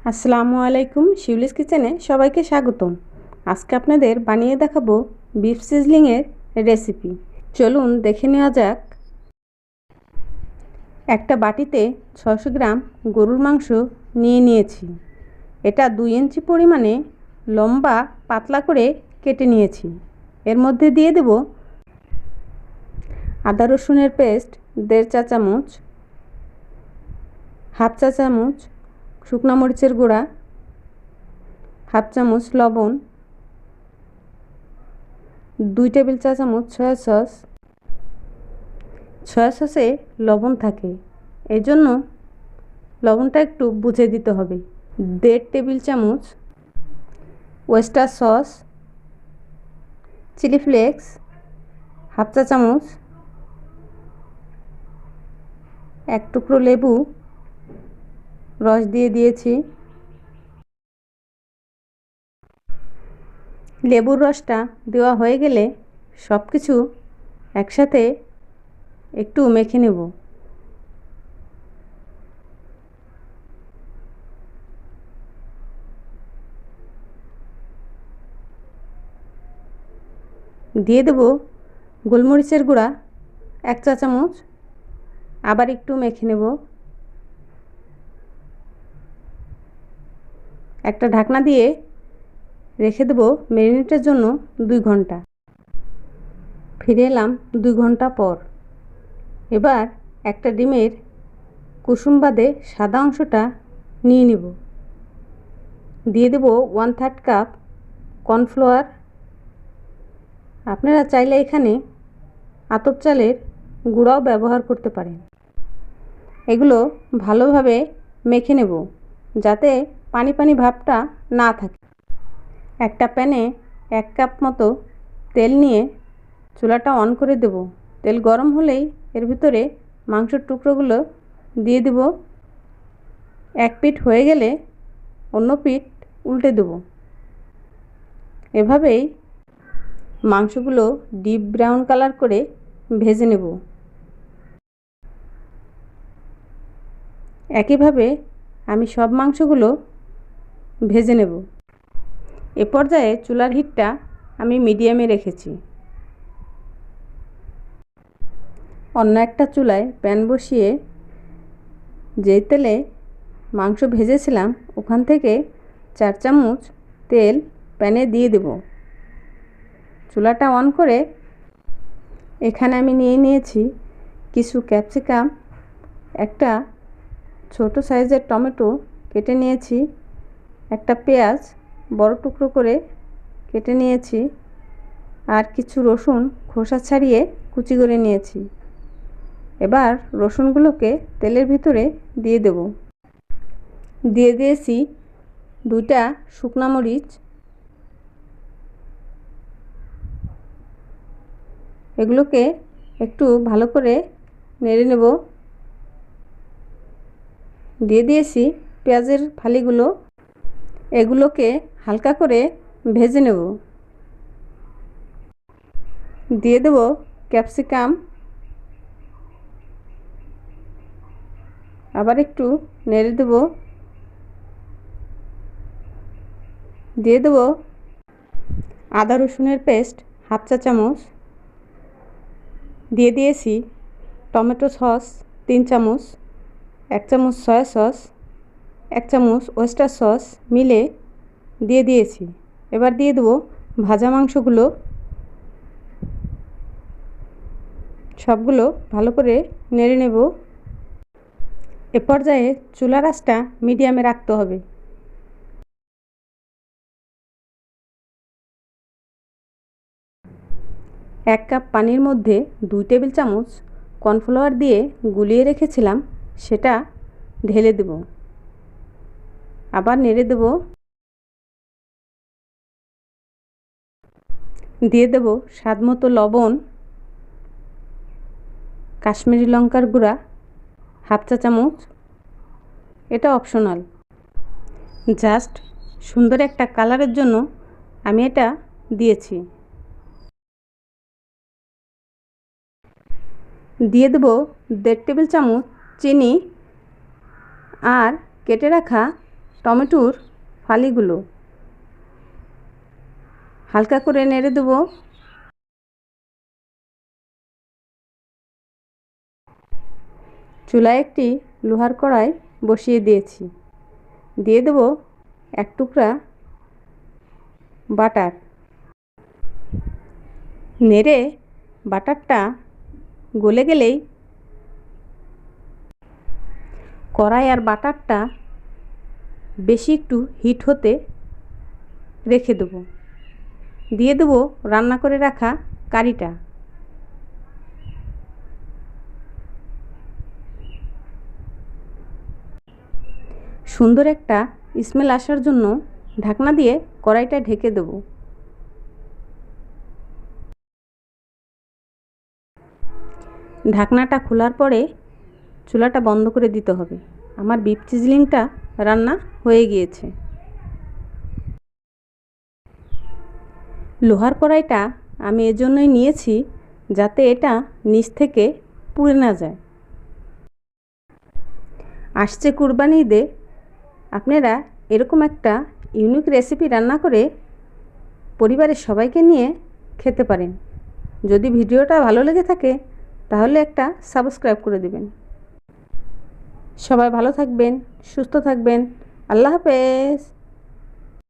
আসসালামু আলাইকুম, শিউলিস কিচেনে সবাইকে স্বাগতম। আজকে আপনাদের বানিয়ে দেখাবো বিফ সিজলিংয়ের রেসিপি। চলুন দেখে নেওয়া যাক। একটা বাটিতে 600 গ্রাম গরুর মাংস নিয়েছি। এটা 2 ইঞ্চি পরিমাণে লম্বা পাতলা করে কেটে নিয়েছি। এর মধ্যে দিয়ে দেব আদা রসুনের পেস্ট 1.5 চা চামচ, হাফ চা চামচ শুকনো মরিচের গুঁড়া, হাফ চামচ লবণ, 2 টেবিল চা চামচ সয়া সস। সয়া সসে লবণ থাকে, এই জন্য লবণটা একটু বুঝে দিতে হবে। 1.5 টেবিল চামচ oyster sauce, chilli flakes half চা চামচ, 1 টুকরো লেবু রস দিয়েছি। লেবুর রসটা দেওয়া হয়ে গেলে সব কিছু একসাথে একটু মেখে নেব। দিয়ে দেব গোলমরিচের গুঁড়া 1 চা চামচ, আবার একটু মেখে নেব। একটা ঢাকনা দিয়ে রেখে দেব ম্যারিনেটের জন্য 2 ঘন্টা। ফিরে এলাম 2 ঘন্টা পর। এবার একটা ডিমের কুসুম বাদে সাদা অংশটা নিয়ে নেব। দিয়ে দেব 1/3 কাপ কর্নফ্লাওয়ার। আপনারা চাইলে এখানে আতপ চালের গুঁড়াও ব্যবহার করতে পারেন। এগুলো ভালোভাবে মেখে নেব যাতে পানি পানি ভাবটা না থাকে। একটা প্যানে 1 কাপ মতো তেল নিয়ে চুলাটা অন করে দেব। তেল গরম হলেই এর ভিতরে মাংসের টুকরোগুলো দিয়ে দেব। এক পিঠ হয়ে গেলে অন্য পিঠ উল্টে দেব। এভাবেই মাংসগুলো ডিপ ব্রাউন কালার করে ভেজে নেব। একইভাবে আমি সব মাংসগুলো ভেজে নেব। এ পর্যায়ে চুলার হিটটা আমি মিডিয়ামে রেখেছি। অন্য একটা চুলায় প্যান বসিয়ে যেই তেলে মাংস ভেজেছিলাম ওখান থেকে 4 চামচ তেল প্যানে দিয়ে দেব। চুলাটা অন করে এখানে আমি নিয়েছি কিছু ক্যাপসিকাম, একটা ছোট সাইজের টমেটো কেটে নিয়েছি, একটা পেঁয়াজ বড় টুকরো করে কেটে নিয়েছি, আর কিছু রসুন খোসা ছাড়িয়ে কুচি করে নিয়েছি। এবার রসুনগুলোকে তেলের ভিতরে দিয়ে দেব। দিয়েছি 2টা শুকনা মরিচ। এগুলোকে একটু ভালো করে নেড়ে নেব। দিয়েছি পেঁয়াজের ফালিগুলো, এগুলোকে হালকা করে ভেজে নেব। দিয়ে দেব ক্যাপসিকাম, আবার একটু নেড়ে দেব। দিয়ে দেব আদা রসুনের পেস্ট হাফ চা চামচ। দিয়েছি টমেটো সস 3 চামচ, 1 চামচ সয়া সস, 1 চামচ ওয়েস্টার সস মিলে দিয়েছি। এবার দিয়ে দেব ভাজা মাংসগুলো। সবগুলো ভালো করে নেড়ে নেব। এ পর্যায়ে চুলার আঁচটা মিডিয়ামে রাখতে হবে। 1 কাপ পানির মধ্যে 2 টেবিল চামচ কর্নফ্লাওয়ার দিয়ে গুলিয়ে রেখেছিলাম, সেটা ঢেলে দেব। আবার নেড়ে দেব। দিয়ে দেব স্বাদমতো লবণ, কাশ্মীরি লঙ্কার গুঁড়া হাফ চা চামচ। এটা অপশনাল, জাস্ট সুন্দর একটা কালারের জন্য আমি এটা দিয়েছি। দিয়ে দেব 1.5 টেবিল চামচ চিনি আর কেটে রাখা টমেটোর ফালিগুলো হালকা করে নেড়ে দেব। চুলায় একটি লোহার কড়াই বসিয়ে দিয়েছি। দিয়ে দেব এক টুকরা বাটার। নেড়ে বাটারটা গলে গেলেই কড়াই আর বাটারটা বেশি একটু হিট হতে রেখে দেব। দিয়ে দেব রান্না করে রাখা কারিটা। সুন্দর একটা স্মেল আসার জন্য ঢাকনা দিয়ে কড়াইটা ঢেকে দেব। ঢাকনাটা খোলার পরে চুলাটা বন্ধ করে দিতে হবে। আমার বিফ চিজলিংটা রান্না হয়ে গিয়েছে। লোহার কড়াইটা আমি এজন্যই নিয়েছি যাতে এটা নিচ থেকে পুড়ে না যায়। আসছে কুরবানি ঈদে আপনারা এরকম একটা ইউনিক রেসিপি রান্না করে পরিবারের সবাইকে নিয়ে খেতে পারেন। যদি ভিডিওটা ভালো লেগে থাকে তাহলে একটা সাবস্ক্রাইব করে দেবেন। সবাই ভালো থাকবেন, সুস্থ থাকবেন। আল্লাহ হাফেজ।